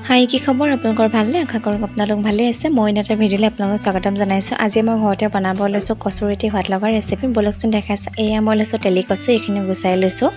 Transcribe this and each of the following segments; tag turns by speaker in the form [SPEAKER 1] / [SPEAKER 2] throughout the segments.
[SPEAKER 1] হাই কি খবৰ আপোনালোকৰ ভালনে আশা কৰোঁ আপোনালোক ভালে আছে মই এটা ভিডিঅ'লৈ আপোনালোকক স্বাগতম জনাইছোঁ আজি মই ঘৰতে বনাব লৈছোঁ কচুৰিটি সোৱাদ লগা ৰেচিপি বলকচোন দেখাইছে এয়া মই লৈছোঁ তেলি কচু এইখিনি গুচাই লৈছোঁ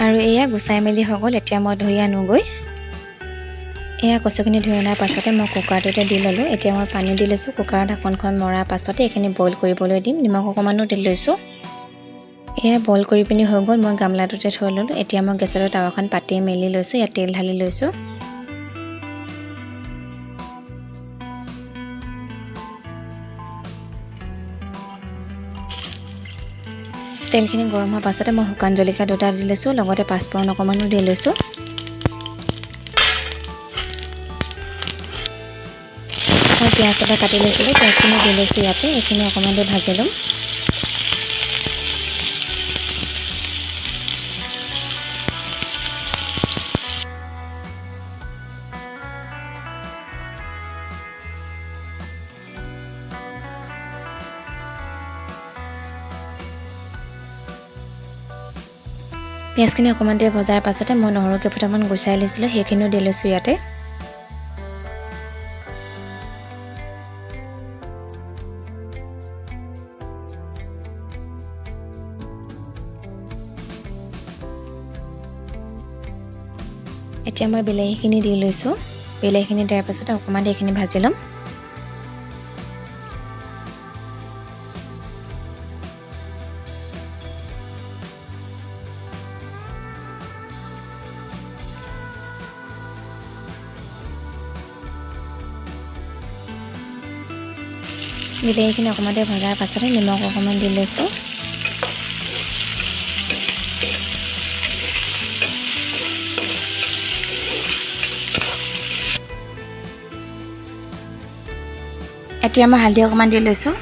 [SPEAKER 1] আৰু এয়া গুচাই মেলি হৈ গ'ল এতিয়া মই ধুই আনোগৈ এয়া কচুখিনি ধুই অনাৰ পাছতে মই কুকাৰটোতে দি ল'লোঁ এতিয়া মই পানী দি লৈছোঁ কুকাৰৰ ঢাকনখন মৰাৰ পাছতে এইখিনি বইল কৰিবলৈ দিম নিমখ অকণমানো দি লৈছোঁ এয়া বইল কৰি পিনি হৈ গ'ল মই গামলাটোতে থৈ ল'লোঁ এতিয়া মই গেছৰ টাৱাখন পাতি মেলি লৈছোঁ ইয়াত তেল ঢালি লৈছোঁ তেলখিনি গৰম হোৱাৰ পাছতে মই শুকান জলকীয়া দুটা দি লৈছোঁ লগতে পাঁচফোৰণ অকণমানো দি লৈছোঁ মই পিঁয়াজ এটা কাটি লৈছিলোঁ পিঁয়াজখিনি দি লৈছোঁ ইয়াতে এইখিনি অকণমান দেৰি ভাজি ল'ম পিঁয়াজখিনি অকণমান দেৰি ভজাৰ পাছতে মই নহৰু কেইফুটামান গুচাই লৈছিলোঁ সেইখিনিও দি লৈছোঁ ইয়াতে এতিয়া মই বিলাহীখিনি দি লৈছোঁ বিলাহীখিনি দিয়াৰ পাছতে অকণমান দেৰি এইখিনি ভাজি ল'ম বিলাহীখিনি অকণমান দেৰি ভজাৰ পাছতে নিমখ অকণমান দি লৈছোঁ এতিয়া মই হালধি অকণমান দি লৈছোঁ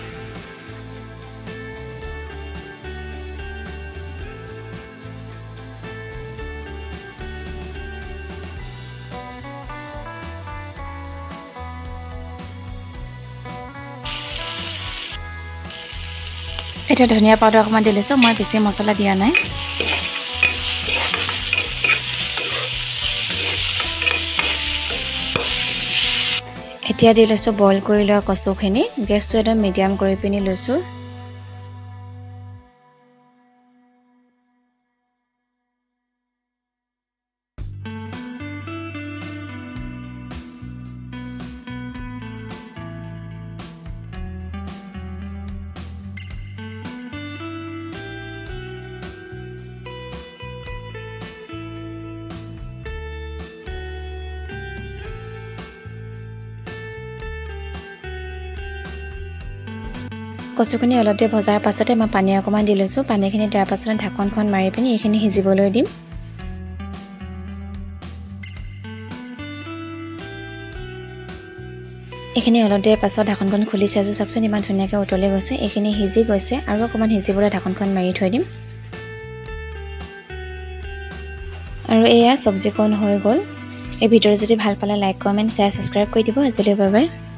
[SPEAKER 1] এতিয়া ধনিয়া পাউডাৰ অকণমান দি লৈছোঁ মই বেছি মছলা দিয়া নাই এতিয়া দি লৈছোঁ বইল কৰি লোৱা কচুখিনি গেছটো একদম মিডিয়াম কৰি পিনি লৈছোঁ কচুখিনি অলপ দেৰি ভজাৰ পাছতে মই পানী অকণমান দি লৈছোঁ পানীখিনি দিয়াৰ পাছতে ঢাকনখন মাৰি পিনি এইখিনি সিজিবলৈ দিম এইখিনি অলপ দেৰি পাছত ঢাকনখন খুলি চাইছোঁ চাওকচোন ইমান ধুনীয়াকৈ উতলি গৈছে এইখিনি সিজি গৈছে আৰু অকণমান সিজিবলৈ ঢাকনখন মাৰি থৈ দিম আৰু এয়া চব্জিকণ হৈ গ'ল এই ভিডিঅ'টো যদি ভাল পালে লাইক কমেণ্ট শ্বেয়াৰ ছাবস্ক্ৰাইব কৰি দিব আজিলৈ বাই বাই